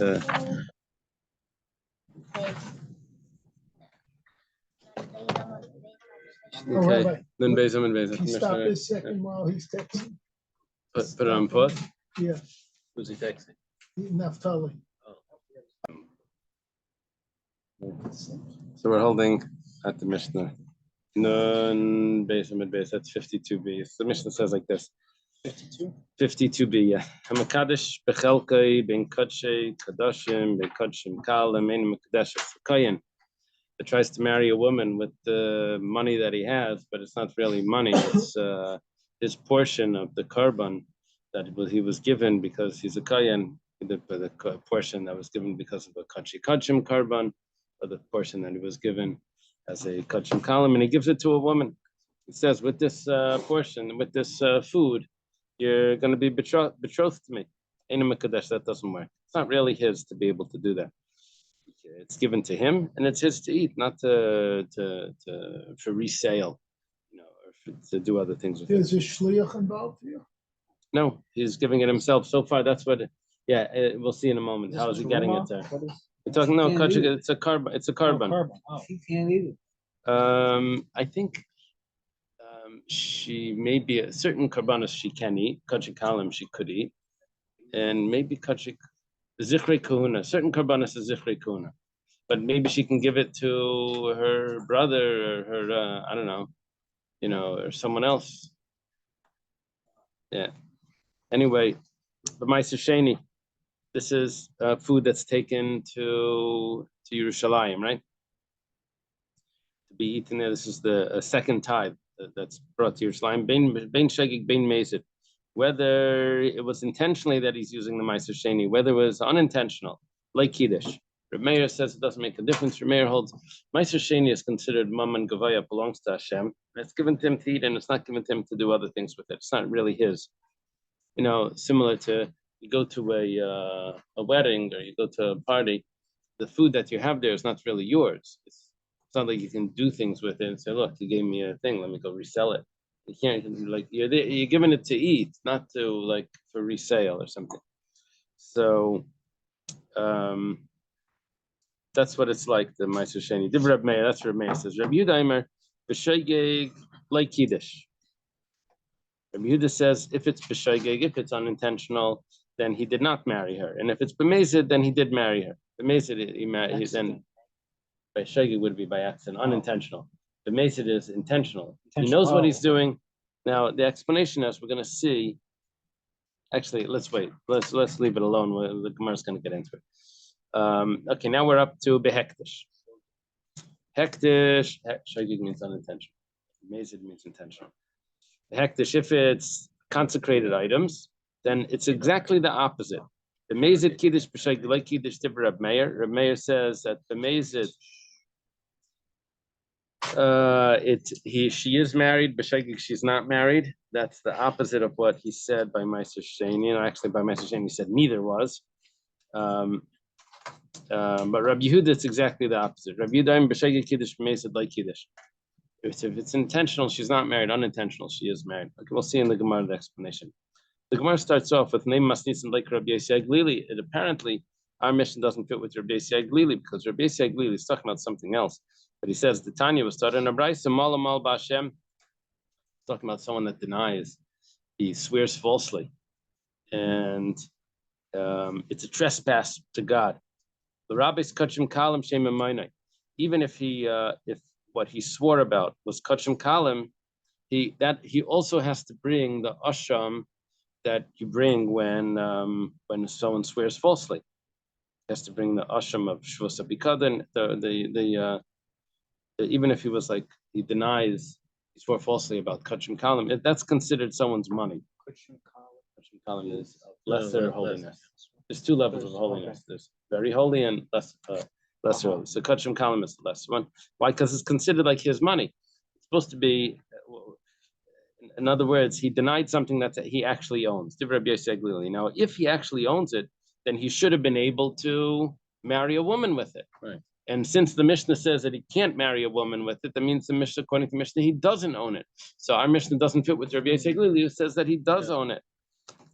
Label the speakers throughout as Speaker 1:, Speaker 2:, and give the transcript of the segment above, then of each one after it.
Speaker 1: Okay. Then Bezim and
Speaker 2: Can you stop a second while he's texting?
Speaker 1: Put it on pause.
Speaker 2: Yeah,
Speaker 1: Who's he texting?
Speaker 2: Naftali.
Speaker 1: So we're holding at the Mishnah. Nun Bezim and Bez. That's 52b. So the Mishnah says like this. 52b. Yeah. Hamakadish bechelkai ben kadshe kadashim ben kadshim kalim ein makadeshes kayin. That tries to marry a woman with the money that he has, but it's not really money. It's his portion of the carbon that he was given because he's a kayan. The portion that was given because of a kachim carbon, or the portion that he was given as a kachim kalim, and he gives it to a woman. He says, with this portion, with this food, you're going to be betrothed to me. Ein mekadesh, that doesn't work. It's not really his to be able to do that. It's given to him, and it's his to eat, not for resale, or to do other things with it.
Speaker 2: There's a shliach involved here?
Speaker 1: No, he's giving it himself. So far, that's what. We'll see in a moment. How is he getting it there? We're talking it's a carbon. It's a carbon.
Speaker 3: Oh, he can't eat it.
Speaker 1: I think she may be a certain karbanos she can eat. Kachik kalim she could eat, and maybe kachik zichrei kahuna. Certain karbanos is zichrei kahuna, but maybe she can give it to her brother or her I don't know, or someone else. Yeah. Anyway, the Meiser Sheni. This is food that's taken to Yerushalayim, right? To be eaten there. This is the second tithe that's brought to Yerushalayim. Bein shegig, bein mezid. Whether it was intentionally that he's using the Meiser Sheni, whether it was unintentional, like Kiddush. Reb Meir says it doesn't make a difference. Reb Meir holds Meiser Sheni is considered Mammon Gavaya, belongs to Hashem. It's given to him to eat, and it's not given to him to do other things with it. It's not really his. Similar to you go to a wedding or you go to a party, the food that you have there is not really yours. It's not like you can do things with it and say, look, you gave me a thing, let me go resell it. You can't, you're giving it to eat, not to for resale or something. So that's what it's like, the Meiser Sheni. Div Reb Meir, that's what Reb Meir says. Reb Yehuda Eimer, b'shoigeg like Kiddush. Reb Yehuda says, if it's b'shoigeg, if it's unintentional, then he did not marry her. And if it's b'mezid, then he did marry her. B'mezid, he married, then b'shoigeg would be by accident, unintentional. B'mezid is intentional. He knows what he's doing. Now, the explanation is we're going to see. Actually, let's wait. Let's leave it alone. The Gemara is going to get into it. Okay, now we're up to behektish. Hektish, shogig means unintentional. Mezid means intentional. Hektish, if it's consecrated items, then it's exactly the opposite. The mezid kiddush b'shogig like kiddush to Reb Meir. Reb Meir says that the mezid, she is married, b'shogig she's not married. That's the opposite of what he said by Meiser Sheni. Actually, by Meiser Sheni, he said neither was. But Rabbi Yehuda, it's exactly the opposite. Rabbi Yehuda, b'shogig kiddush b'mezid like kiddush. If it's intentional, she's not married. Unintentional, she is married. Okay, we'll see in the Gemara the explanation. The Gemara starts off with name masnisin like Rabbi Yossi Glili. It apparently our mission doesn't fit with Rabbi Yossi Glili because Rabbi Yossi Glili is talking about something else. But he says the Tanya was started in a brayso mal mal b'Hashem, talking about someone that denies, he swears falsely, and it's a trespass to God. The rabbis kachim kalim shem emayne. Even if if what he swore about was kachim kalim, he also has to bring the asham that you bring when someone swears falsely. He has to bring the asham of shvus abikadan. Even if he was he denies, he swore falsely about kachim kalim, that's considered someone's money. Kachim kalim is lesser holiness. There's two levels of holiness. There's very holy and lesser holy. So kachim kalim is the lesser one. Why? Because it's considered like his money. It's supposed to be. In other words, he denied something that he actually owns. Now, if he actually owns it, then he should have been able to marry a woman with it. Right. And since the Mishnah says that he can't marry a woman with it, that means the Mishnah, according to Mishnah, he doesn't own it. So our Mishnah doesn't fit with Rabbi Yossi Glili, who says that he does own it.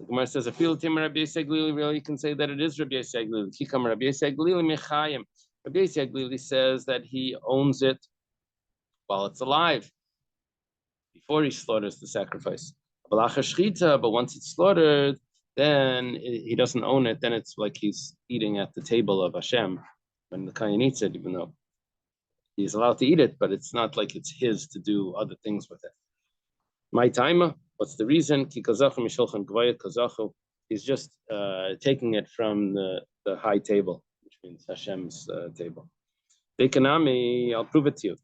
Speaker 1: The Gemara says, "Afil tim Rabbi Yosei Glili." You can say that it is Rabbi Yosei Glili. Kikam Rabbi Yosei Glili mechayim. Rabbi Yosei Glili says that he owns it while it's alive, before he slaughters the sacrifice. But once it's slaughtered, then he doesn't own it. Then it's like he's eating at the table of Hashem when the Kohen eats it, even though he's allowed to eat it, but it's not like it's his to do other things with it. My timer, what's the reason? He's just taking it from the high table, which means Hashem's table. I'll prove it to you.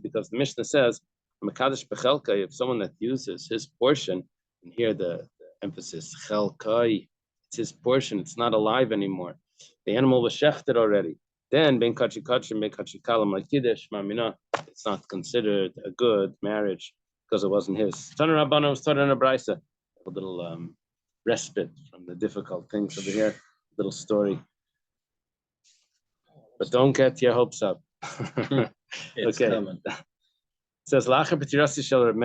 Speaker 1: Because the Mishnah says, if someone that uses his portion, and here the emphasis, chelkai, it's his portion, it's not alive anymore. The animal was shechted already. Then, ben kachi kachi, ben kachi kalam, like Kiddush, mamina, it's not considered a good marriage because it wasn't his. Tana Rabbana was taught in a brisa, a little respite from the difficult things over here, little story. But don't get your hopes up. Okay. Coming. It says, after Reb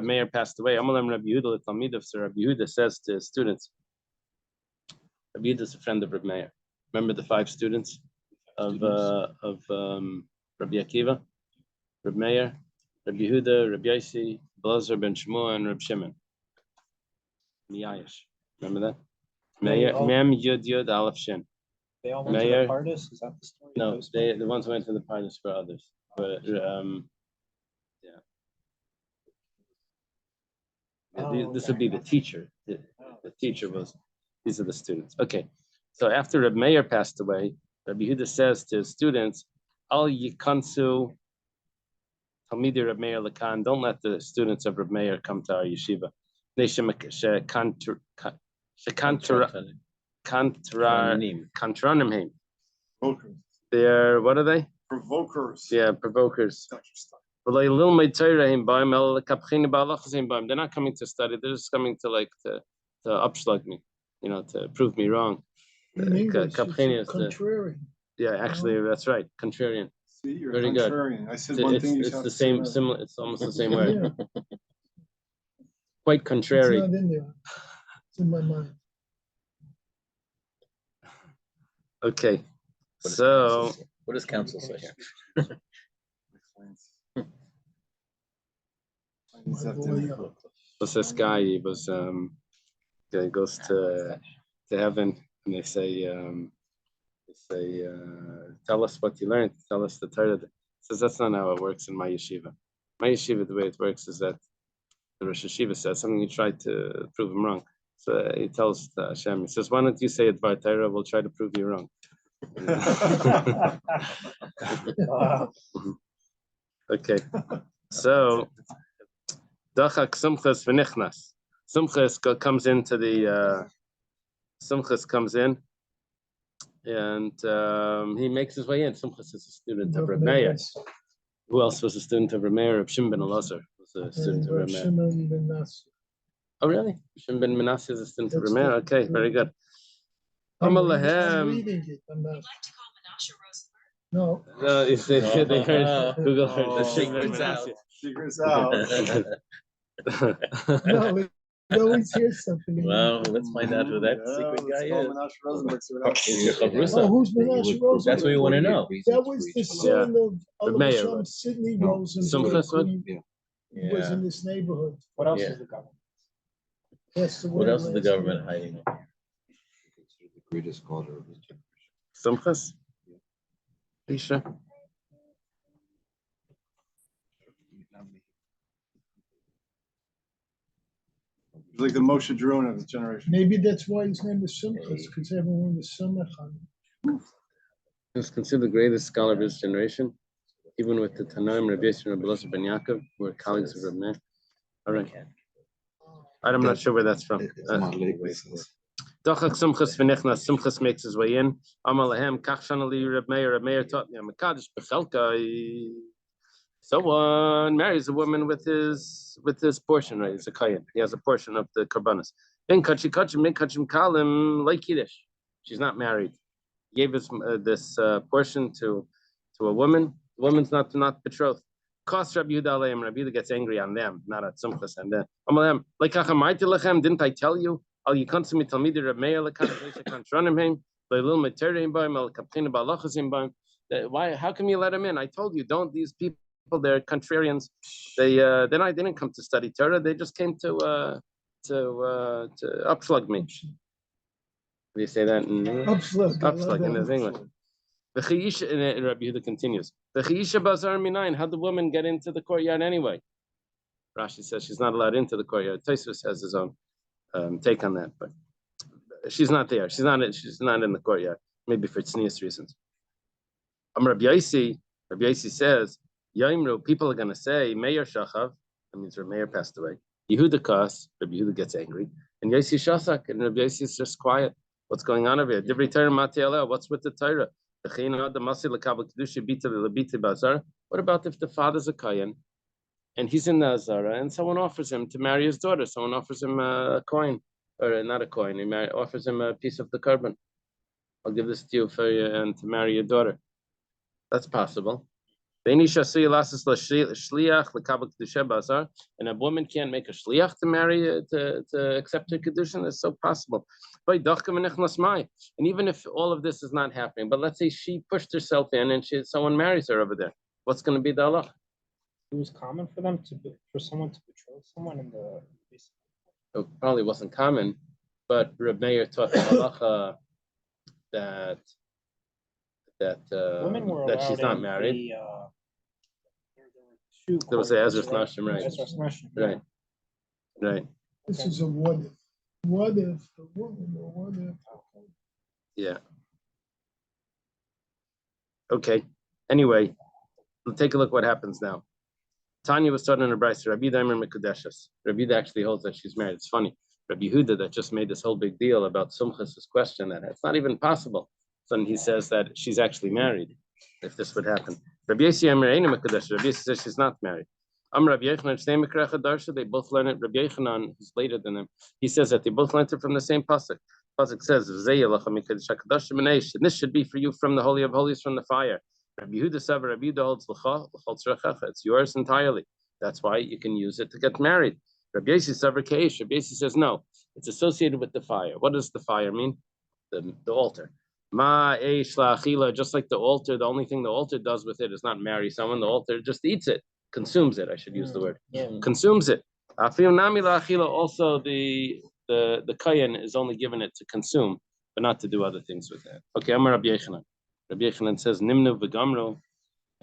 Speaker 1: Meir passed away, Rabbi Yehuda says to his students, Rabbi Yehuda is a friend of Reb Meir. Remember the 5 students of Rabbi Akiva? Reb Meir, Rabbi Yehuda, Rabbi Yossi, Blazer ben Shmuel, and Reb Shimon. Miyayish. Remember that? Meir, Mem Yud Yud Aleph Shin.
Speaker 3: They all went to the Pardes? Is that the story?
Speaker 1: No, the ones who went to the Pardes for others. But this would be the teacher. The teacher was, these are the students. Okay, so after Reb Meir passed away, Rabbi Yehuda says to his students, Al Yikansu Talmidi Reb Meir Lakan, don't let the students of Reb Meir come to our yeshiva. They're, what are they?
Speaker 4: Provokers.
Speaker 1: Yeah, provokers. They're not coming to study, they're just coming to upschlag me, to prove me wrong.
Speaker 2: In English, it's contrarian.
Speaker 1: Yeah, actually, that's right, contrarian.
Speaker 4: See, you're
Speaker 1: very
Speaker 4: contrarian.
Speaker 1: Good.
Speaker 4: I said one thing.
Speaker 1: It's the same, similar. It's almost the same word. Quite contrary.
Speaker 2: It's not in there. It's in my mind.
Speaker 1: Okay, so
Speaker 3: what does counsel say here?
Speaker 1: What's this guy? He was he goes to heaven, and they say tell us what you learned, tell us the Torah. He says that's not how it works in my yeshiva. My yeshiva, the way it works is that the Rosh Yeshiva says something, you try to prove him wrong. So he tells Hashem, he says, why don't you say it by Torah? We'll try to prove you wrong. Okay, so Dachak Sumchas V'nichnas. Sumchas comes into the Sumchas comes in, and he makes his way in. Sumchas is a student of Reb Meir. Who else was a student of Reb Meir? Reb Shimon ben Elazar was a student of Reb Meir. Oh, really? Shimon ben Manasseh is a student of Reb Meir. Okay, very good.
Speaker 2: I'm reading it. I'm not. No.
Speaker 1: No, they heard Google heard the secret's out.
Speaker 4: Secret's out.
Speaker 2: No, they always hear something.
Speaker 3: Well, let's find out who that secret guy is.
Speaker 2: Oh, who's Menashe Rosenberg?
Speaker 3: That's what we want to know.
Speaker 2: That was the son of Mayor, Sidney Rosenberg. Who was in this neighborhood.
Speaker 3: What else is the government?
Speaker 2: Yes,
Speaker 3: what else is the government hiding?
Speaker 5: The greatest scholar of his generation.
Speaker 1: Sumchas? Isha?
Speaker 4: He's like the Moshe Drone of his generation.
Speaker 2: Maybe that's why his name is Sumchas, because everyone was Sumach.
Speaker 1: He was considered the greatest scholar of his generation, even with the Tanaim, Rabbi Yossi, and Rabbi Elazar ben Yaakov, who were colleagues of Reb Meir. All right. I'm not sure where that's from. Dochak Sumchas V'nichnas. Sumchas makes his way in. Amalahem Kachshan Ali Reb Meir. Reb Meir taught me. Mekadosh Bechelka. Someone marries a woman with his portion, right? He's a kohen. He has a portion of the karbanos. Then kachi kachim, min kachim kalim, like Kiddush. She's not married. He gave us this portion to a woman. The woman's not betrothed. Cost Rabbi Yehuda Aleim. Rabbi Yehuda gets angry on them, not at Sumchas and them. Amalem, like Achamayte lechem, didn't I tell you? Al Yikansumi Talmidi Reb Meir Lekan Leisha Kanshranim Heim Leilul Meterim Baim El Kaptina Balachazim Baim. Why? How come you let them in? I told you, don't. These people, they're contrarians. They didn't come to study Torah. They just came to upslug me. Do you say that in
Speaker 2: Upslug.
Speaker 1: Upslug in his English. The Chiyisha, and Rabbi Yehuda continues. The Chiyisha Bazar Minayin. How'd the woman get into the courtyard anyway? Rashi says she's not allowed into the courtyard. Tosfos has his own take on that, but she's not there. She's not in the courtyard. Maybe for tznius reasons. Rabbi Yaisi says, Yaimru, people are going to say, Meir Shachav, that means Rabbi Meir passed away. Yehuda Kas, Rabbi Yehuda gets angry, and Yaisi Shasak, and Rabbi Yaisi is just quiet. What's going on over here? Divrei Torah Mati'aleh, what's with the Torah? What about if the father's a Kayan, and he's in the Azara, and someone offers him to marry his daughter? Someone offers him a coin, or not a coin, offers him a piece of the carbon. I'll give this to you and to marry your daughter. That's possible. And a woman can't make a shliach to marry to accept her Kiddushin. It's so possible. And even if all of this is not happening, but let's say she pushed herself in and someone marries her over there, what's going to be the halach?
Speaker 6: It was common for someone to betroth someone in the.
Speaker 1: It probably wasn't common, but Reb Meir taught the halacha that she's not married. There was the Ezra's Nashim, right? Right.
Speaker 2: This is a what if. What if the woman or what if?
Speaker 1: Yeah. Okay. Anyway, we'll take a look what happens now. Tanya was taught in a brayso. Rabbi Daimer Mekudeshes. Rabbi Yehuda actually holds that she's married. It's funny. Rabbi Yehuda that just made this whole big deal about Sumchas' question that it's not even possible. So he says that she's actually married, if this would happen. Rabbi Yossi says she's not married. Rabbi Yochanan, they both learn it. Rabbi Yochanan, who's later than them, he says that they both learned it from the same pasuk. Pasuk says, and this should be for you from the Holy of Holies, from the fire. Rabbi Yehuda Savar, Rabbi Yehuda holds it's yours entirely. That's why you can use it to get married. Rabbi Yossi Savar Keish. Rabbi Yossi says no, it's associated with the fire. What does the fire mean? The altar. Just like the altar, the only thing the altar does with it is not marry someone. The altar just eats it, consumes it. I should use the word. Consumes it. Also, the kayan is only given it to consume, but not to do other things with it. Okay, I'm Rabbi Yochanan. Rabbi Yochanan says Nimnu v'gamru.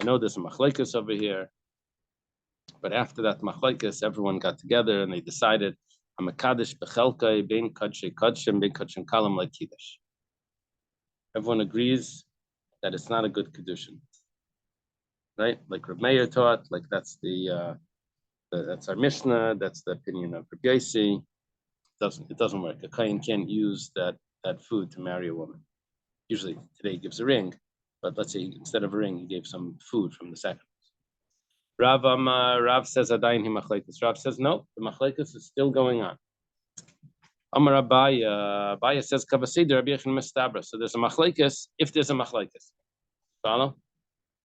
Speaker 1: I know there's a machlekes over here, but after that machlekes, everyone got together and they decided I'm a kaddish bechelkai bein kadshe kadshim bein kadshem kalam like kiddush. Everyone agrees that it's not a good Kiddushin, right? Like Reb Meir taught, like that's that's our Mishnah, that's the opinion of Reb Yossi. It doesn't work. A kohen can't use that food to marry a woman. Usually today he gives a ring, but let's say instead of a ring, he gave some food from the sacrifice. Rav says Adayin hi machlekes. Rav says no, the machlekes is still going on. Amar Abaya says Kavasider Rabbi Yochanan Mistabra. So there's a machlekes if there's a machlekes. Follow?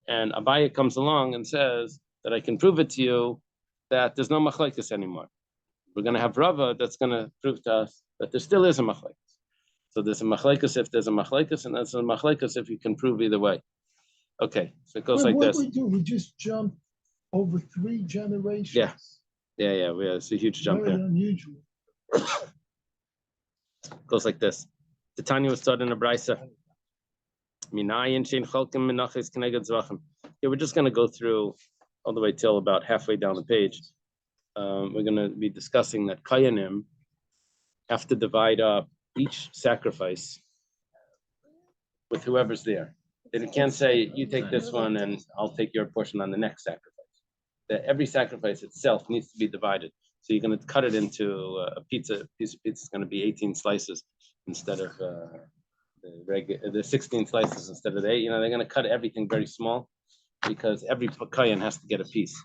Speaker 1: And Abaya comes along and says that I can prove it to you that there's no machlekes anymore. We're going to have Rava that's going to prove to us that there still is a machlekes. So there's a machlekes if there's a machlekes, and there's a machlekes if you can prove either way. Okay, so it goes like this.
Speaker 2: What do we do? We just jump over 3 generations.
Speaker 1: Yeah. It's a huge jump
Speaker 2: Very
Speaker 1: here.
Speaker 2: unusual.
Speaker 1: Goes like this. The Tanya was taught in a brayso. We're just going to go through all the way till about halfway down the page. We're going to be discussing that Kayanim have to divide up each sacrifice with whoever's there. They can't say, you take this one and I'll take your portion on the next sacrifice. Every sacrifice itself needs to be divided. So you're going to cut it into a piece of pizza is going to be 18 slices instead of the 16 slices instead of the 8. They're going to cut everything very small because every kayan has to get a piece.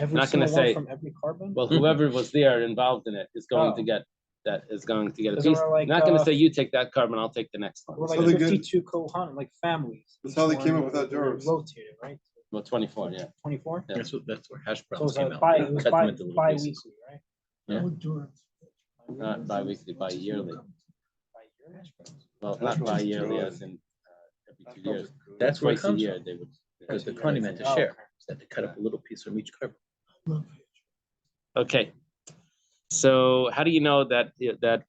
Speaker 1: Not going to say
Speaker 6: from every carbon.
Speaker 1: Well, whoever was there involved in it is going to get a piece. Not going to say you take that carbon, I'll take the next one.
Speaker 6: We're like 52 kohan, like families.
Speaker 4: That's how they came up with that jurors.
Speaker 6: Rotated, right?
Speaker 1: Well, 24, yeah.
Speaker 6: 24?
Speaker 1: Yeah.
Speaker 5: That's where hash
Speaker 6: So
Speaker 5: browns came out.
Speaker 6: it was bi-weekly, right?
Speaker 1: Yeah. Not bi-weekly, bi-yearly. Well, not bi-yearly as in every 2 years.
Speaker 3: That's where it
Speaker 1: Twice a
Speaker 3: comes
Speaker 1: year
Speaker 3: from.
Speaker 1: they would.
Speaker 3: Because the Kohanim meant to share, so that they cut up a little piece from each carbon.
Speaker 1: Okay. So how do you know that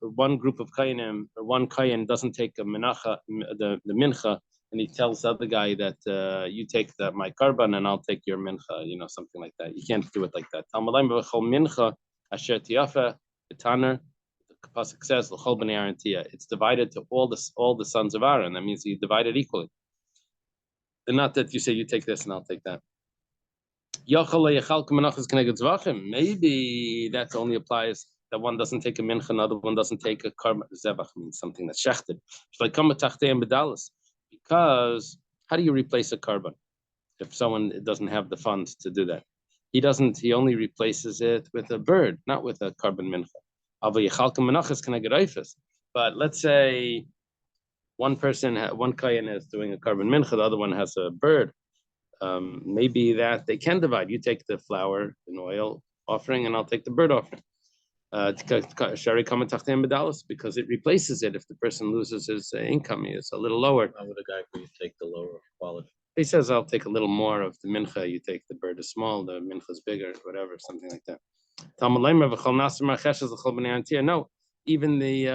Speaker 1: one group of Kohanim or one Kohen doesn't take a minacha, the mincha, and he tells the other guy that you take my karban and I'll take your mincha, something like that. You can't do it like that. Mincha asher tiafa b'taner. The pasuk says l'chol b'nei Aaron tia. It's divided to all the sons of Aaron. That means you divide it equally. And not that you say you take this and I'll take that. Maybe that only applies that one doesn't take a mincha, another one doesn't take a karban. Zevach means something that's shechted. Because how do you replace a karban if someone doesn't have the funds to do that? He only replaces it with a bird, not with a karban mincha. But let's say one kohen is doing a karban mincha, the other one has a bird. Maybe that they can divide. You take the flour and oil offering, and I'll take the bird offering. Because it replaces it if the person loses his income. It's a little lower.
Speaker 3: How would a guy please take the lower quality?
Speaker 1: He says, I'll take a little more of the mincha. You take the bird is small, the mincha is bigger, whatever, something like that. No, even the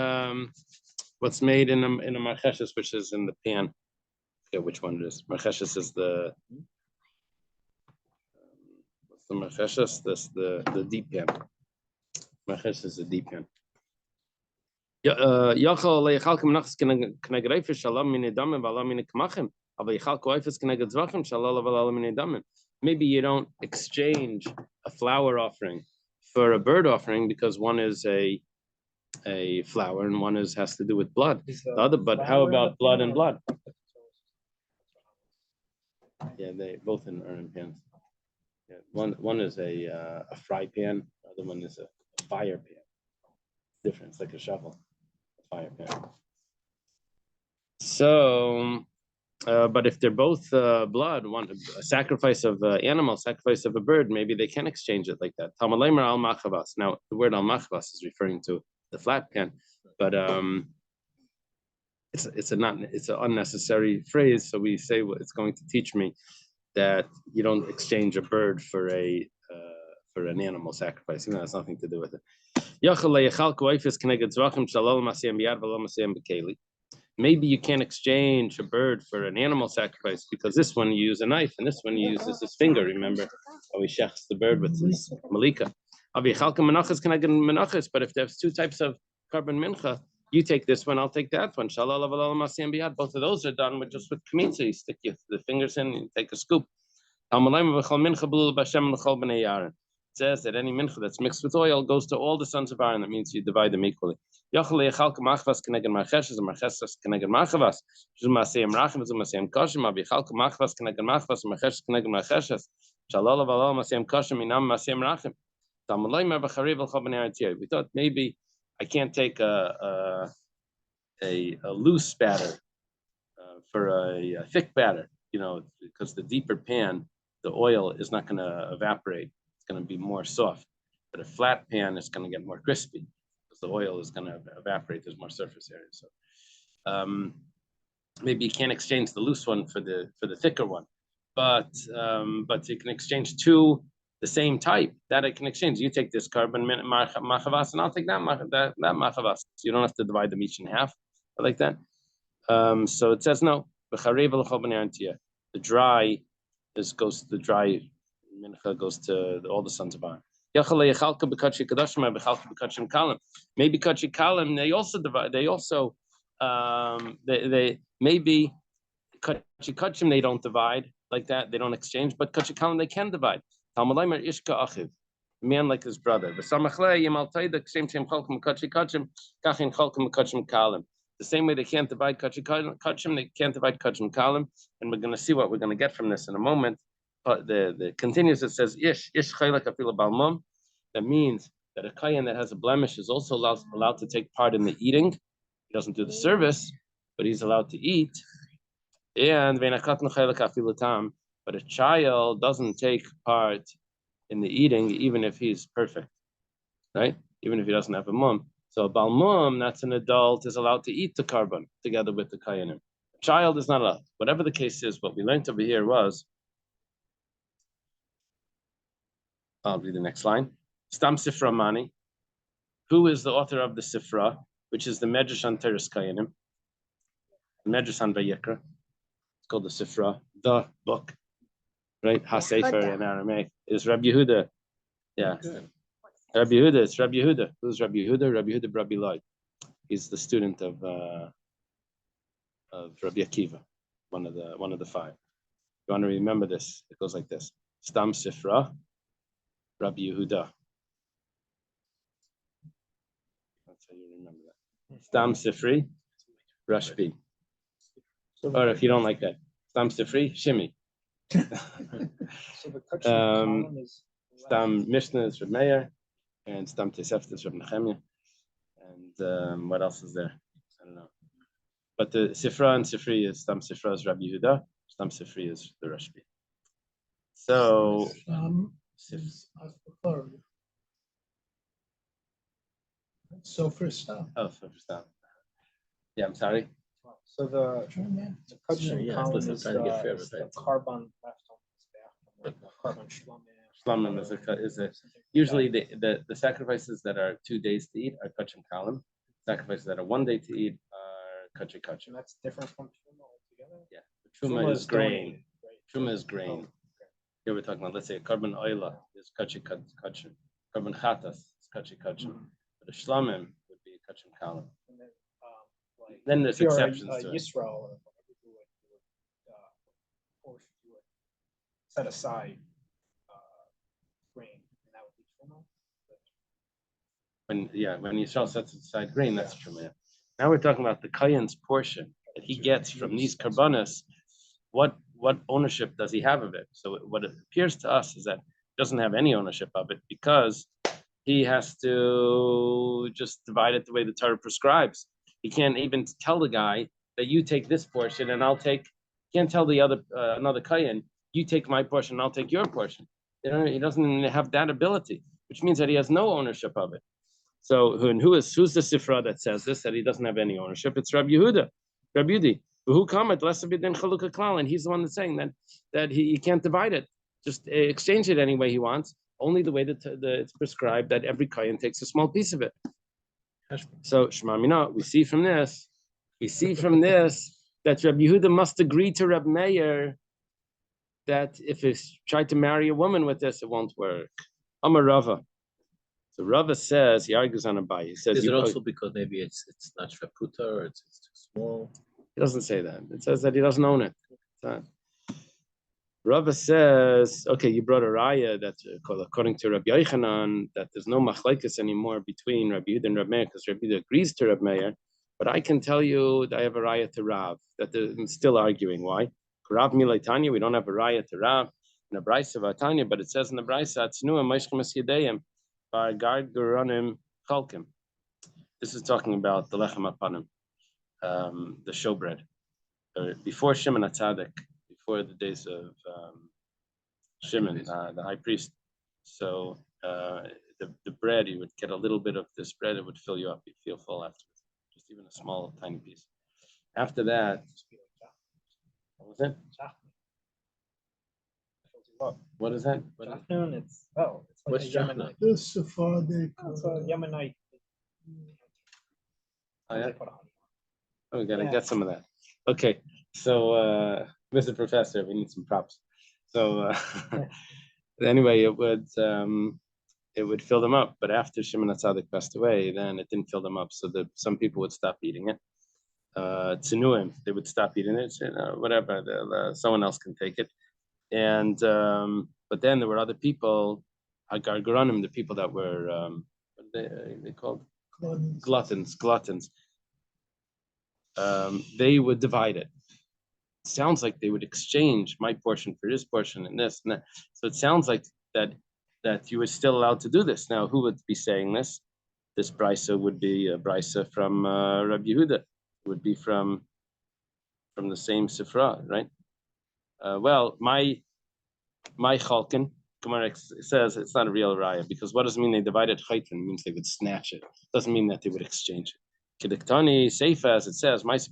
Speaker 1: what's made in a marcheshes, which is in the pan. Yeah, which one it is? Marcheshes is the what's the marcheshes? This the deep pan. Marcheshes is the deep pan. Maybe you don't exchange a flower offering for a bird offering because one is a flower and one has to do with blood. The other, but how about blood and blood? Yeah, they both are in pans. Yeah, one is a fry pan, the other one is a fire pan. Different, it's like a shovel, a fire pan. So, but if they're both blood, a sacrifice of animal, sacrifice of a bird, maybe they can exchange it like that. Now, the word al machavas is referring to the flat pan, but it's an unnecessary phrase. So we say it's going to teach me that you don't exchange a bird for an animal sacrifice. It has nothing to do with it. Maybe you can't exchange a bird for an animal sacrifice because this one you use a knife and this one you use his finger. Remember how he shechs the bird with his malika. But if there's two types of karban mincha, you take this one, I'll take that one. Both of those are done with just with kmitza. You stick the fingers in and you take a scoop. It says that any mincha that's mixed with oil goes to all the sons of Aaron. That means you divide them equally. We thought maybe I can't take a loose batter for a thick batter, because the deeper pan, the oil is not going to evaporate. It's going to be more soft. But a flat pan is going to get more crispy because the oil is going to evaporate. There's more surface area. So maybe you can't exchange the loose one for the thicker one, but you can exchange two the same type that I can exchange. You take this karban machavas and I'll take that machavas. You don't have to divide them each in half like that. So it says no. The dry goes to the dry mincha goes to all the sons of Aaron. Maybe kachi kalim they also divide. They also they maybe kachi kachim they don't divide like that. They don't exchange, but kachi kalim they can divide. Man like his brother. The same way they can't divide kachim, they can't divide kachim kalim, and we're going to see what we're going to get from this in a moment. But the continues, it says ish chaylak afilu balmum. That means that a kohen that has a blemish is also allowed to take part in the eating. He doesn't do the service, but he's allowed to eat. And but a child doesn't take part in the eating, even if he's perfect, right? Even if he doesn't have a mum, So a balmum, that's an adult, is allowed to eat the carbon together with the kayanim. A child is not allowed. Whatever the case is, what we learned over here was, I'll read the next line. Stam Sifra Mani, who is the author of the Sifra, which is the Medrash on Teres Kayanim, the Medrash on Vayikra. It's called the Sifra, the book, right? HaSefer in Aramaic is Rabbi Yehuda. Yeah. Rabbi Yehuda, it's Rabbi Yehuda. Who's Rabbi Yehuda? Rabbi Yehuda Rabbi Loi. He's the student of Rabbi Akiva, one of the five. You want to remember this? It goes like this: Stam Sifra, Rabbi Yehuda. That's how you remember that. Stam Sifri, Rashbi. Or if you don't like that, Stam Sifri, Shimi.
Speaker 6: So the column is
Speaker 1: Stam Mishnah is Reb Meir, and Stam Tesefta is Reb Nechemia. And what else is there? I don't know. But the Sifra and Sifri is Stam Sifra is Rabbi Yehuda, Stam Sifri is the Rashbi. So
Speaker 2: So for Stam.
Speaker 1: Oh, so for Stam. Yeah, I'm sorry.
Speaker 6: so the Kiddushin
Speaker 3: Yeah,
Speaker 6: column
Speaker 3: listen,
Speaker 6: is
Speaker 3: trying to get fair,
Speaker 6: the
Speaker 3: right?
Speaker 6: carbon left on this back, like the carbon shlomim.
Speaker 1: Shlamim is a usually the sacrifices that are 2 days to eat are kachim kalim. Sacrifices that are 1 day to eat are kachi kachim.
Speaker 6: And that's different from truma altogether.
Speaker 1: Yeah, truma is grain.
Speaker 6: donated, right?
Speaker 1: Truma is grain. Here we're talking about, let's say, a carbon oila is kachi kachim. Carbon chatas is kachi kachim. But a shlamim would be kachim kalim.
Speaker 6: And then, like,
Speaker 1: Then there's
Speaker 6: if you're
Speaker 1: exceptions
Speaker 6: a
Speaker 1: to it.
Speaker 6: Yisrael or whatever, portion you would set aside grain, and that would be truma.
Speaker 1: When Yisrael sets aside grain, that's true, man. Now we're talking about the Kayan's portion that he gets from these karbanas. What ownership does he have of it? So what it appears to us is that he doesn't have any ownership of it because he has to just divide it the way the Torah prescribes. He can't even tell the guy that you take this portion and I'll take. Can't tell the other another Kayan, you take my portion and I'll take your portion. You know, he doesn't even have that ability, which means that he has no ownership of it. So who's the Sifra that says this, that he doesn't have any ownership? It's Rabbi Yehuda, Rabbi Yudi. Who comment less than Chalukah Klal, and he's the one that's saying that he can't divide it, just exchange it any way he wants, only the way that it's prescribed that every Kayan takes a small piece of it. So Shema Mina, we see from this that Rabbi Yehuda must agree to Reb Meir that if he tried to marry a woman with this, it won't work. Amar Rava. So Rava says, he argues on Abai. He says,
Speaker 3: Is it also because maybe it's not Shaputa or it's too small?
Speaker 1: He doesn't say that. It says that he doesn't own it. Rava says, okay, you brought a raya that according to Rabbi Yochanan, that there's no machlekes anymore between Rabbi Yehuda and Rabbi Meir because Rabbi Yehuda agrees to Rabbi Meir. But I can tell you that I have a raya to Rav, that they're still arguing. Why? Rav Milaitanya, we don't have a raya to Rav in a Brisa Vatanya, but it says in the Brisa, Tznuah Maishchem Yedayim, Bargard Guranim Chalkim. This is talking about the Lechem Apanim, the showbread. Before Shimon HaTzadik, before the days of Shimon, the high priest. So the bread, you would get a little bit of this bread, it would fill you up. You'd feel full afterwards. Just even a small, tiny piece. After that, what was it? What is that?
Speaker 6: It's like a Yemenite.
Speaker 2: This Sephardic.
Speaker 6: It's a Yemenite.
Speaker 1: Oh, yeah? Oh, we gotta get some of that. Okay, so Mr. Professor, we need some props. So anyway, it would fill them up. But after Shimon HaTzadik passed away, then it didn't fill them up. So some people would stop eating it. Tzinuim, they would stop eating it. Say, no, whatever, someone else can take it. And but then there were other people, Hagar Guranim, the people that were what are they called? Gluttons. They would divide it. Sounds like they would exchange my portion for his portion and this and that. So it sounds like that you were still allowed to do this. Now, who would be saying this? This brisa would be a brisa from Rabbi Yehuda. It would be from the same Sifra, right? Well, my chalkin Gemara says it's not a real raya because what does it mean they divided chaytin? It means they would snatch it. Doesn't mean that they would exchange it. Kidiktani seifa, as it says, there's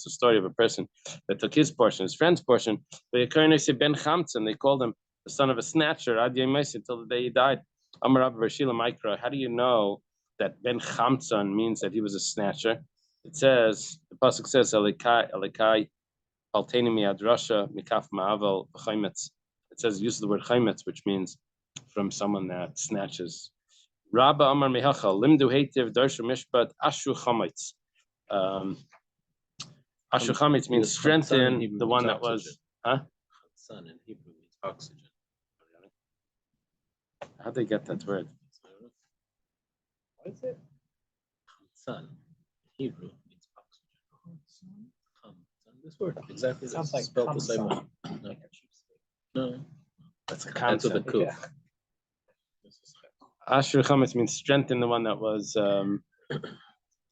Speaker 1: a story of a person that took his portion, his friend's portion. Ben Chamtzon, they called him the son of a snatcher, until the day he died. How do you know that Ben Chamtzon means that he was a snatcher? It says, the pasuk says, Elikai alteni miadrasha mikaf ma'avel b'chaimetz. It says, use the word chaimetz, which means from someone that snatches. Rabba Amar Mehachal, Limdu Heitiv Darshu Mishpat Ashu Chametz. Ashu Chametz means strengthen the one that was, huh?
Speaker 3: Sun in Hebrew means oxygen.
Speaker 1: How'd they get that word?
Speaker 6: What is it?
Speaker 3: Sun in Hebrew means oxygen. This word exactly
Speaker 6: Sounds
Speaker 3: this,
Speaker 6: like
Speaker 3: spelled the same way. No.
Speaker 1: That's a
Speaker 3: That's with the
Speaker 1: concept.
Speaker 3: coup.
Speaker 6: Yeah.
Speaker 1: Asher Chametz means strengthen the one that was,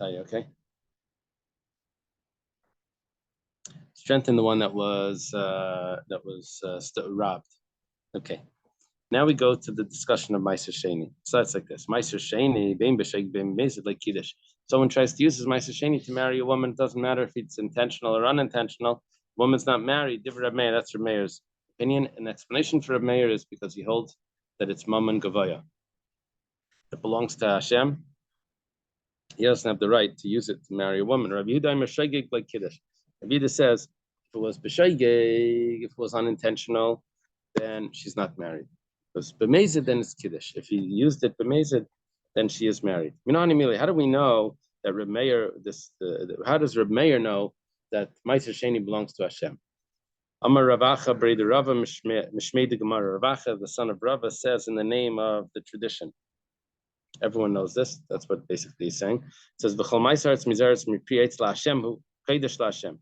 Speaker 1: okay? Strengthen the one that was robbed. Okay. Now we go to the discussion of Meiser Sheni. So it's like this: Meiser Sheni, bein b'sheg bein b'mezid, like Kiddush. Someone tries to use his Meiser Sheni to marry a woman. It doesn't matter if it's intentional or unintentional. Woman's not married. Divrei Reb Meir. That's Reb Meir's opinion. An explanation for Reb Meir is because he holds that it's Mammon Gavaya. It belongs to Hashem. He doesn't have the right to use it to marry a woman. Rabbi Yehuda Meshegig like Kiddush. Rabbi Yehuda says if it was b'shegig, if it was unintentional, then she's not married. If it's b'mezid, then it's Kiddush. If he used it b'mezid, then she is married. How do we know that Reb Meir? How does Reb Meir know that Meiser Sheni belongs to Hashem? Amar Ravacha Breder Rava Mishmei de Gemara. Ravacha, the son of Rava, says in the name of the tradition. Everyone knows this. That's what basically he's saying. It says, "V'chol ma'asaretz mizaretz miprietz la'Hashem hu kodesh la'Hashem."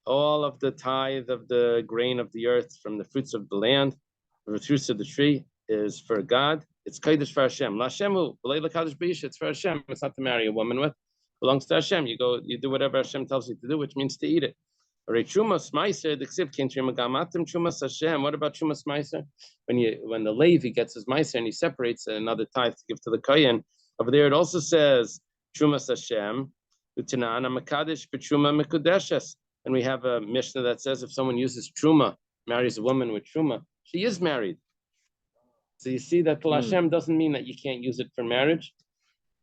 Speaker 1: All of the tithe of the grain of the earth from the fruits of the land, the fruits of the tree, is for God. It's kodesh for Hashem. La'Hashem hu b'lei l'kadosh b'isha. It's for Hashem. It's not to marry a woman with. It belongs to Hashem. You go, you do whatever Hashem tells you to do, which means to eat it. What about Chumas Meiser? When the Levi gets his Meiser and he separates another tithe to give to the Kohen, over there it also says Chumas Hashem, Utanana Makadish B'Truma Mekudeshes. And we have a Mishnah that says if someone uses Truma, marries a woman with Truma, she is married. So you see that Hashem doesn't mean that you can't use it for marriage.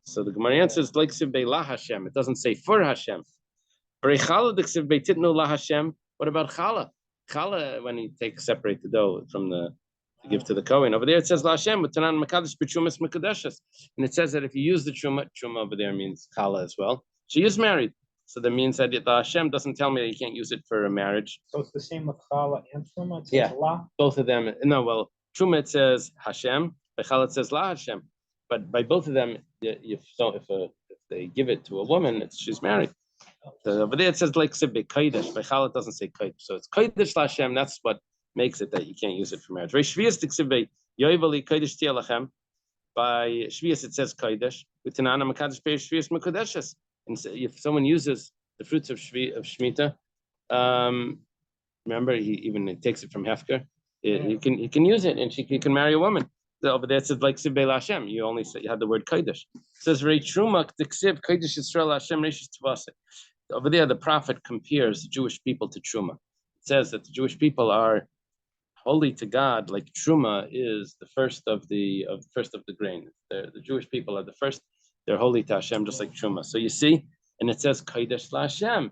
Speaker 1: So the Gemara answers like Sibbelah Hashem. It doesn't say for Hashem. What about challah? Challah, when you separate the dough from to give to the Kohen. Over there it says Lashem, and it says that if you use the truma over there means challah as well. She is married, so that means that Hashem doesn't tell me that you can't use it for a marriage.
Speaker 6: So it's the same with challah and truma. It says
Speaker 1: Yeah,
Speaker 6: la.
Speaker 1: both of them. No, well, truma it says Hashem, by challah it says La Hashem, but by both of them, if they give it to a woman, she's married. So over there it says like Sibbe Kodesh. By Challah it doesn't say Kodesh. So it's Kodesh Lashem. That's what makes it that you can't use it for marriage. By Shvius it says Kodesh. And so if someone uses the fruits of Shemitah, remember he takes it from Hefker. He can use it, and he can marry a woman. So over there it says like Sibbe Lashem. You only say you have the word Kodesh. It says Rei Truma Tiksiv Kodesh Yisrael Hashem Reishis Tavase. Over there, the prophet compares the Jewish people to Truma. It says that the Jewish people are holy to God, like Truma is the first of the grain. The Jewish people are the first; they're holy to Hashem, just like Truma. So you see, and it says Kodesh LaHashem.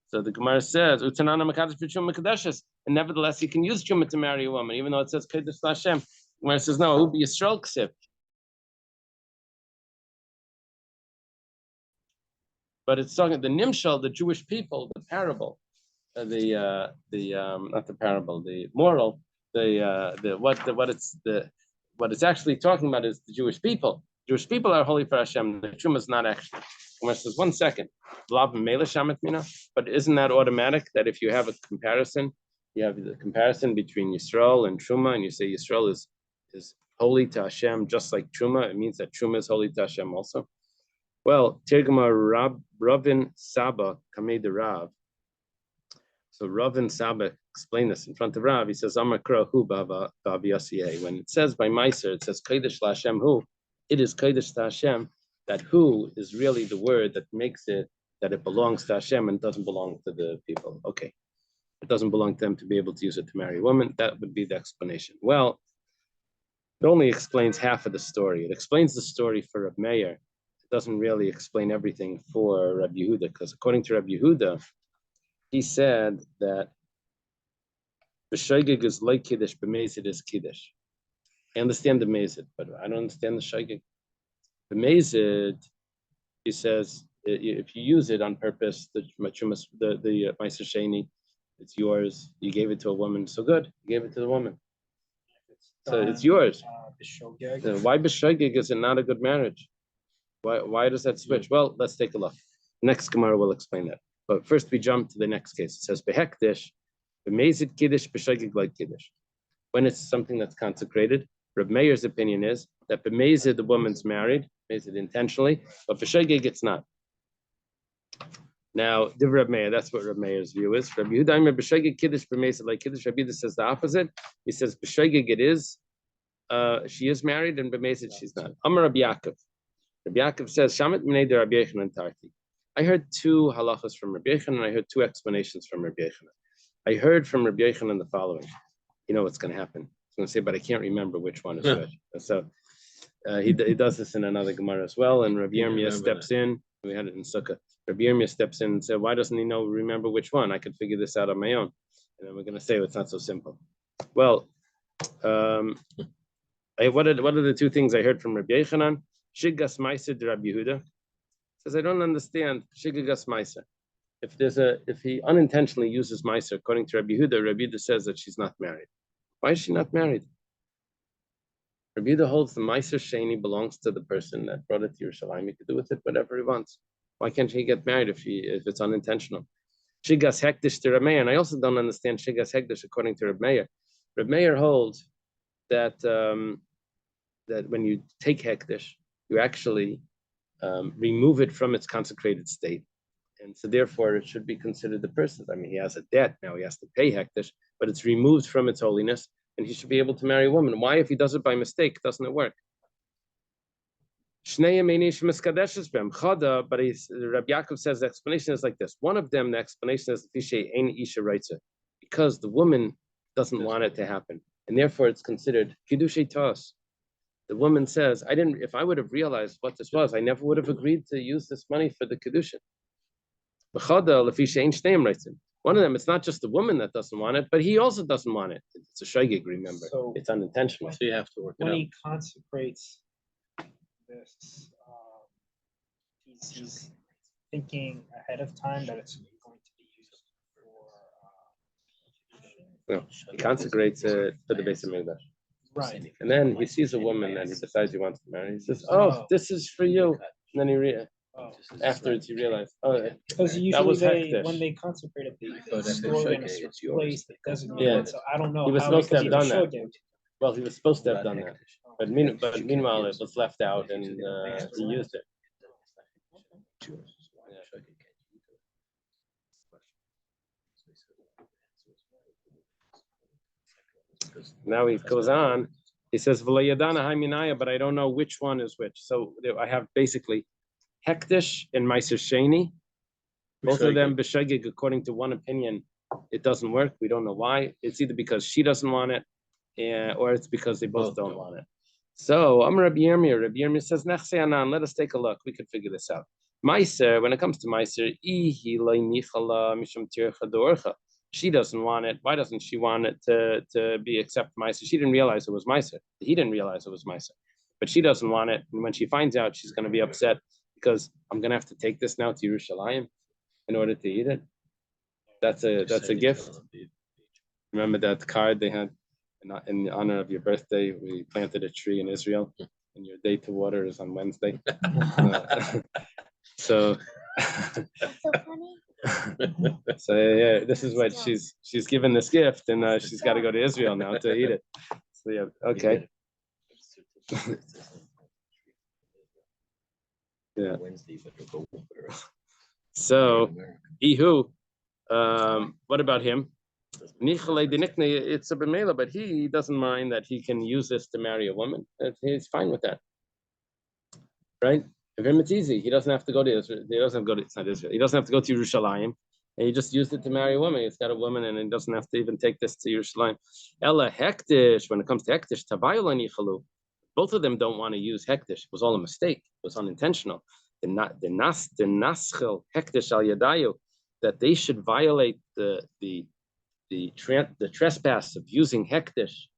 Speaker 1: So the Gemara says Utanana Makadosh B'Truma Kadeshes, and nevertheless you can use Truma to marry a woman, even though it says Kodesh LaHashem. The Gemara says no, it would be Yisrael Ksiv. But it's talking the Nimshal, the Jewish people, the parable, not the parable, the moral, what it's actually talking about is the Jewish people. Jewish people are holy for Hashem. The Truma is not actually. Gemara says 1 second, but isn't that automatic? That if you have a comparison, you have the comparison between Yisrael and Truma, and you say Yisrael is holy to Hashem, just like Truma. It means that Truma is holy to Hashem also. Well, Tirgama Ravin Saba Kamei the Rav. So Rav and Saba explain this in front of Rav. He says, Amar Krahu Bava. When it says by Meiser, it says Kodesh LaHashem Hu. It is Kodesh to Hashem. That Hu is really the word that makes it that it belongs to Hashem and doesn't belong to the people. Okay. It doesn't belong to them to be able to use it to marry a woman. That would be the explanation. Well, it only explains half of the story. It explains the story for Reb Meir. It doesn't really explain everything for Reb Yehuda, because according to Reb Yehuda, he said that b'shoigig is like kiddush, b'mezid is kiddush. I understand the mezid, but I don't understand the shoigig. The mezid, he says, if you use it on purpose, the Meiser Sheni, it's yours. You gave it to a woman, so good. You gave it to the woman, so it's yours. Why b'shoigig is it not a good marriage? Why does that switch? Well, let's take a look. Next Gemara will explain that. But first we jump to the next case. It says behektish, b'mezid kiddush, b'shoigig like kiddush. When it's something that's consecrated, Reb Meir's opinion is that b'mezid the woman's married, mezid intentionally, but b'shoigig it's not. Now, Reb Meir, that's what Reb Meir's view is. Reb Yehuda b'shoigig kiddush, b'mezid like kiddush. Reb Yehuda says the opposite. He says b'shoigig it is, she is married, and b'mezid she's not. Amar Rabbi Yaakov. Rabbi Yaakov says shamet minei de Rabbi Yochanan tarti. I heard two halachas from Rabbi Yochanan, and I heard two explanations from Rabbi Yochanan. I heard from Rabbi Yochanan the following. You know what's going to happen. He's going to say, but I can't remember which one is which. So he does this in another Gemara as well. And Rabbi Yirmiyah steps in. We had it in Sukkah. Rabbi Yirmiyah steps in and said, why doesn't he remember which one? I could figure this out on my own. And then we're going to say, it's not so simple. Well, what are the two things I heard from Rabbi Yochanan? Shiggas Meiser de Rabbi Yehuda. Says, I don't understand Shiggas Meiser. If he unintentionally uses Meiser, according to Rabbi Yehuda says that she's not married. Why is she not married? Rabbi Yehuda holds the Meiser Sheni belongs to the person that brought it to Yerushalayim. He could do with it whatever he wants. Why can't he get married if it's unintentional? Shigas Hektish to Reb Meir, and I also don't understand Shigas Hektish according to Reb Meir. Reb Meir holds that that when you take Hektish, you actually remove it from its consecrated state. And so therefore it should be considered the person's. I mean, he has a debt, now he has to pay Hektish, but it's removed from its holiness, and he should be able to marry a woman. Why, if he does it by mistake, doesn't it work? But Rabbi Yaakov says the explanation is like this. One of them, the explanation is because the woman doesn't want it to happen, and therefore it's considered Kiddushin Daf. The woman says, if I would have realized what this was, I never would have agreed to use this money for the Kiddushin. One of them, it's not just the woman that doesn't want it, but he also doesn't want it. It's a shaygig, remember. So it's unintentional.
Speaker 6: So you have to work it out. When he consecrates this, he's thinking ahead of time that it's going to be used for.
Speaker 1: No, he consecrates it for the base of Mikdash.
Speaker 6: Right.
Speaker 1: And then he sees a woman and he decides he wants to marry. He says, "Oh, this is for you." And then afterwards he realized,
Speaker 6: because usually when they consecrate it, they store it in a certain place that doesn't.
Speaker 1: Yeah.
Speaker 6: So I don't know.
Speaker 1: He was supposed to have done that. Well, he was supposed to have done that, but meanwhile it was left out and he used it. Now he goes on. He says, but I don't know which one is which. So I have basically Hektish and Meiser Sheni. Both of them b'shegig, according to one opinion, it doesn't work. We don't know why. It's either because she doesn't want it, or it's because they both don't want it. So I'm Rabbi Yirmiyah. Rabbi Yirmiyah says, Nechse Anan, let us take a look. We could figure this out. Meiser, when it comes to Meiser, she doesn't want it. Why doesn't she want it to be except Meiser? She didn't realize it was Meiser. He didn't realize it was Meiser. But she doesn't want it. And when she finds out, she's going to be upset because I'm going to have to take this now to Yerushalayim in order to eat it. That's a gift. Remember that card they had in honor of your birthday? We planted a tree in Israel, and your day to water is on Wednesday. So
Speaker 7: funny.
Speaker 1: So yeah, this is what she's given this gift, and she's got to go to Israel now to eat it. So yeah, okay. Yeah. So Ihu, What about him? It's a b'meila, but he doesn't mind that he can use this to marry a woman. He's fine with that, right? For him, it's easy. He doesn't have to go to Israel. He doesn't have to go to, it's not Israel. He doesn't have to go to Yerushalayim, and he just used it to marry a woman. He's got a woman, and he doesn't have to even take this to Yerushalayim. Ella hektish. When it comes to hektish, tabayul nichalu. Both of them don't want to use hektish. It was all a mistake. It was unintentional. The naschel hektish al yadayu, that they should violate the trespass of using hektish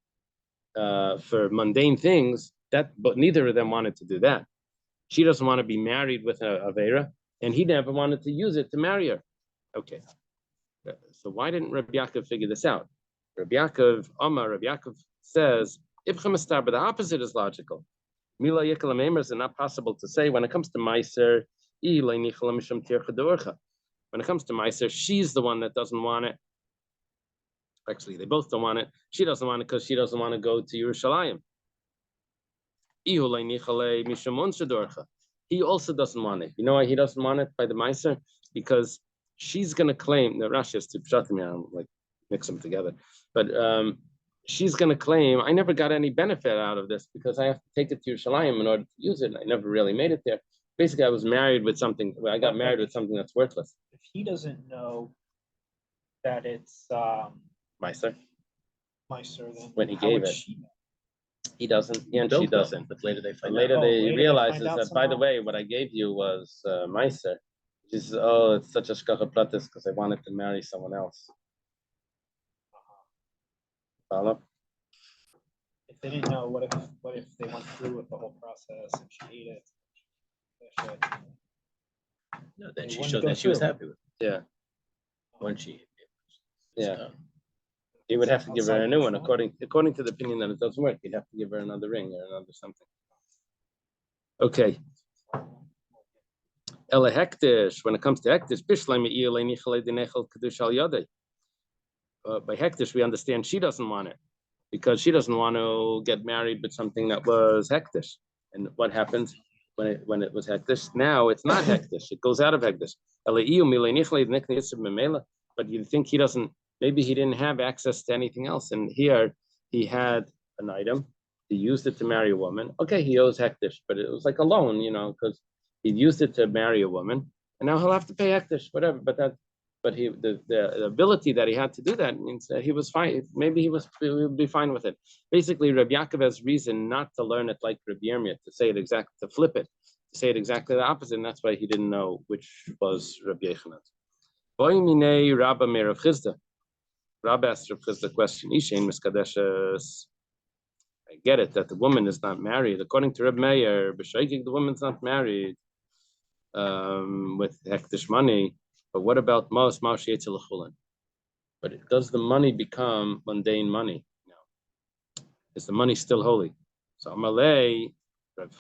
Speaker 1: for mundane things. But neither of them wanted to do that. She doesn't want to be married with a Avera, and he never wanted to use it to marry her. Okay. So why didn't Rabbi Yaakov figure this out? Rabbi Yaakov says, but the opposite is logical. Mila Yikalam Amers are not possible to say when it comes to Meiser. When it comes to Meiser, she's the one that doesn't want it. Actually, they both don't want it. She doesn't want it because she doesn't want to go to Yerushalayim. He also doesn't want it. You know why he doesn't want it by the Meiser? Because she's going to claim, the Rashi has to shut me out, like mix them together. But she's going to claim, I never got any benefit out of this because I have to take it to Yerushalayim in order to use it. I never really made it there. Basically, I was married with something. I got married with something that's worthless.
Speaker 6: If he doesn't know that it's
Speaker 1: Meiser,
Speaker 6: then
Speaker 1: when he gave it, he doesn't. He and she doesn't.
Speaker 3: But later they find
Speaker 1: Later
Speaker 3: out.
Speaker 1: they realizes
Speaker 6: find out
Speaker 1: that, by the
Speaker 6: somehow.
Speaker 1: way, what I gave you was Meiser. She says, oh, it's such a shkacha pratis because I wanted to marry someone else. Follow?
Speaker 6: If they didn't know, what if they went through with the whole process and she ate it?
Speaker 3: No, then
Speaker 6: They
Speaker 3: she
Speaker 6: wouldn't
Speaker 3: showed
Speaker 6: go
Speaker 3: that she was
Speaker 6: through.
Speaker 3: happy with it.
Speaker 1: Yeah.
Speaker 3: When she.
Speaker 1: Yeah. He would have to give her a new one, according to the opinion that it doesn't work. He'd have to give her another ring or another something. Okay. Ela hektish. When it comes to hektish, by hektish we understand she doesn't want it because she doesn't want to get married with something that was hektish. And what happens when it was hektish? Now it's not hektish. It goes out of hektish. But you think he doesn't. Maybe he didn't have access to anything else. And here he had an item. He used it to marry a woman. Okay, he owes hektish, but it was like a loan, because he used it to marry a woman, and now he'll have to pay hektish, whatever. But the ability that he had to do that means that he was fine. Maybe he would be fine with it. Basically, Rabbi Yaakov has reason not to learn it like Rabbi Yirmiyah, to flip it, to say it exactly the opposite, and that's why he didn't know which was Rabbi Yechanan. Rabbi asked Rav Chisda the question, Ishain miskadeshes. I get it, that the woman is not married. According to Reb Meir, the woman's not married with hektish money. But what about Maus Yetzel Chulin? But does the money become mundane money? No. Is the money still holy? So Amalei, Rav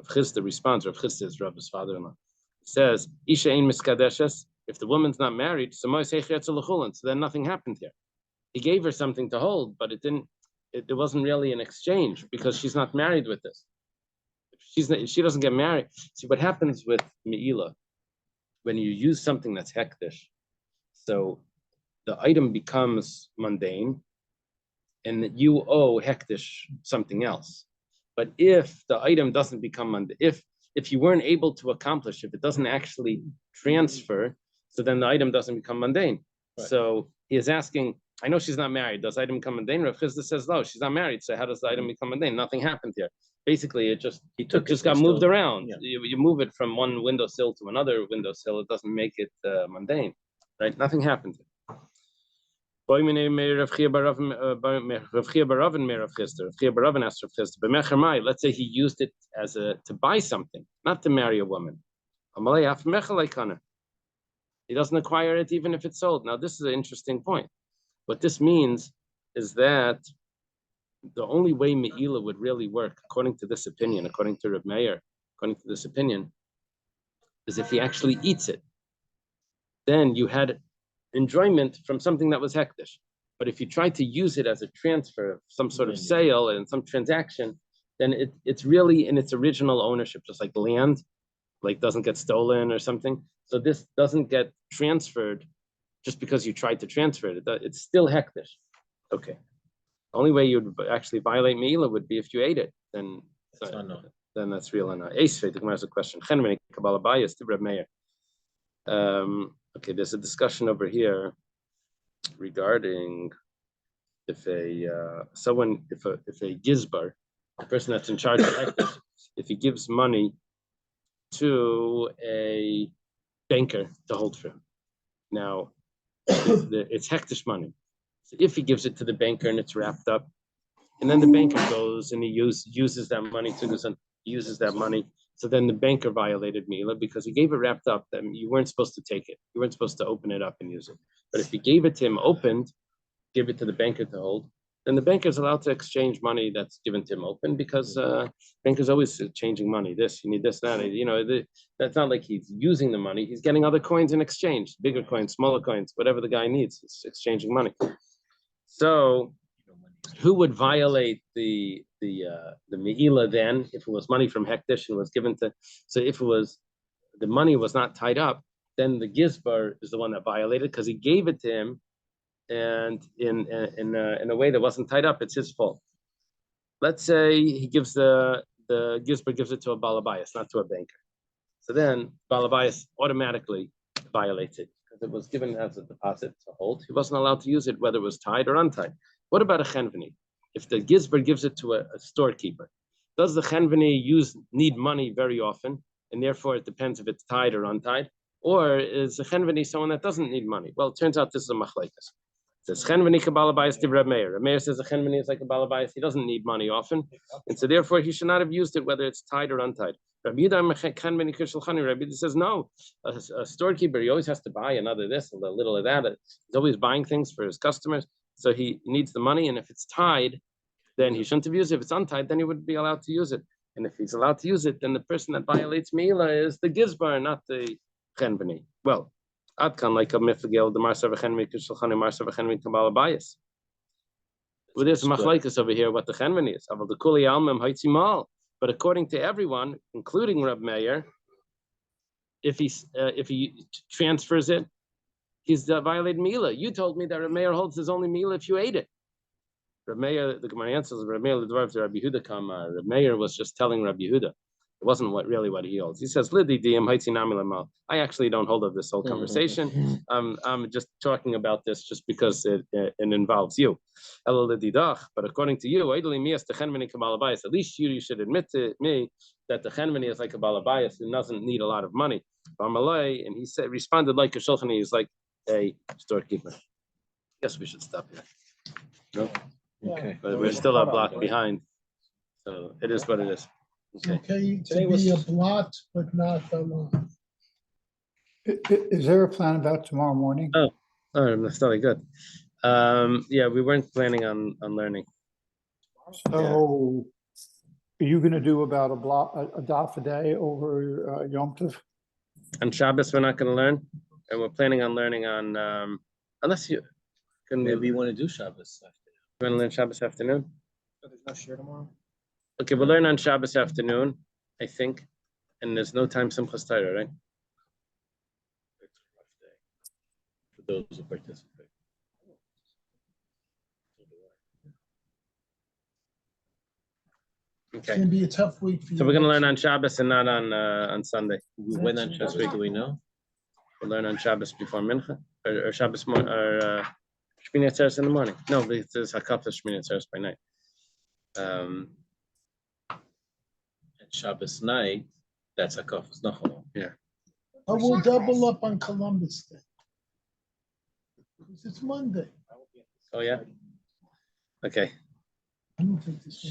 Speaker 1: Chisda responds, Rav Chisda is Rab's father-in-law. He says, Ishain miskadeshes. If the woman's not married, so then nothing happened here. He gave her something to hold, but it didn't. It wasn't really an exchange because she's not married with this. She doesn't get married. See what happens with Me'ila when you use something that's hektish. So the item becomes mundane, and you owe hektish something else. But if the item doesn't become mundane, if you weren't able to accomplish, if it doesn't actually transfer, so then the item doesn't become mundane. Right. So he is asking, I know she's not married. Does the item become mundane? Rav Chisda says, no, she's not married. So how does the item become mundane? Nothing happened here. Basically, it just got moved around. Yeah. You move it from one windowsill to another windowsill. It doesn't make it mundane, right? Nothing happened here. Let's say he used it as to buy something, not to marry a woman. He doesn't acquire it even if it's sold. Now, this is an interesting point. What this means is that the only way Me'ila would really work, according to this opinion, according to Reb Meir, according to this opinion, is if he actually eats it. Then you had enjoyment from something that was hektish. But if you try to use it as a transfer, some sort of sale and some transaction, then it's really in its original ownership, just like land, like doesn't get stolen or something. So this doesn't get transferred just because you tried to transfer it. It's still hektish. Okay. Only way you'd actually violate Meila would be if you ate it. Then that's real or not. The Gemara has a question. Okay, there's a discussion over here regarding if a gizbar, a person that's in charge of hektish, if he gives money to a banker to hold for him. Now, it's hektish money. So if he gives it to the banker and it's wrapped up, and then the banker goes and he uses that money uses that money. So then the banker violated Mila because he gave it wrapped up. Then you weren't supposed to take it. You weren't supposed to open it up and use it. But if you gave it to him opened, give it to the banker to hold, then the banker is allowed to exchange money that's given to him open because banker's always changing money. This, you need this, that. That's not like he's using the money. He's getting other coins in exchange, bigger coins, smaller coins, whatever the guy needs. He's exchanging money. So who would violate the Me'ila then if it was money from hektish and was given to? So if it was the money was not tied up, then the gizbar is the one that violated because he gave it to him, and in a way that wasn't tied up. It's his fault. Let's say he gives the gizbar gives it to a balabayas, not to a banker. So then balabayas automatically violates it because it was given as a deposit to hold. He wasn't allowed to use it whether it was tied or untied. What about a chenveni? If the gizbar gives it to a storekeeper, does the chenveni need money very often, and therefore it depends if it's tied or untied? Or is a chenveni someone that doesn't need money? Well, it turns out this is a machlekes. It says chenveni kabalabayas to Reb Meir. Reb Meir says a chenveni is like a balabayas. He doesn't need money often, and so therefore he should not have used it whether it's tied or untied. Rabbi Yehuda says no. A storekeeper, he always has to buy another this, a little of that. He's always buying things for his customers, so he needs the money. And if it's tied, then he shouldn't have used it. If it's untied, then he would be allowed to use it. And if he's allowed to use it, then the person that violates Meila is the gizbar, not the chenveni. Well, Adkan like a mifagel, the marsav chenveni kishulchani marsav chenveni kabbalah bias. Well, there's machlekes over here what the chenveni is. Aval the kuli almem haitzimal. But according to everyone, including Reb Meir, if he transfers it, he's violated Mila. You told me that Reb Meir holds his only Mila if you ate it. Reb Meir, the Gemara answers, Reb Meir l'dvarav to Rabbi Yehuda Kamar. Reb Meir was just telling Rabbi Yehuda. It wasn't really what he holds. He says, "Lidi diyam haitzi nami lamal." I actually don't hold of this whole conversation. I'm just talking about this just because it involves you. But according to you, at least you should admit to me that the chenveni is like a balabayas who doesn't need a lot of money. And he responded like a shulchani is like a storekeeper. Guess we should stop here. No? Okay, but we're still a block behind, so it is what it is.
Speaker 2: Okay, to be a blot, but not a lot.
Speaker 8: Is there a plan about tomorrow morning?
Speaker 1: Oh, that's very good. Yeah, we weren't planning on learning.
Speaker 8: So, are you going to do about a daf a day over Yom Tov?
Speaker 1: On Shabbos, we're not going to learn, and we're planning on learning on unless you can.
Speaker 6: Maybe you want to do Shabbos afternoon.
Speaker 1: You want to learn Shabbos afternoon?
Speaker 6: But there's no share tomorrow.
Speaker 1: Okay, we'll learn on Shabbos afternoon, I think, and there's no time Simchas Torah, right? For those who participate.
Speaker 2: It's
Speaker 1: Okay.
Speaker 2: gonna be a tough week for you.
Speaker 1: So we're going to learn on Shabbos and not on Sunday.
Speaker 6: When on Shabbos do we know?
Speaker 1: We'll learn on Shabbos before Mincha, or Shabbos or Shmini Atzeres in the morning. No, there's Hakaf of Shmini Atzeres by night.
Speaker 6: Shabbos night, that's a kafas nachal.
Speaker 1: Yeah.
Speaker 2: I will double up on Columbus Day. Because it's Monday.
Speaker 1: Oh yeah. Okay.
Speaker 2: I don't think this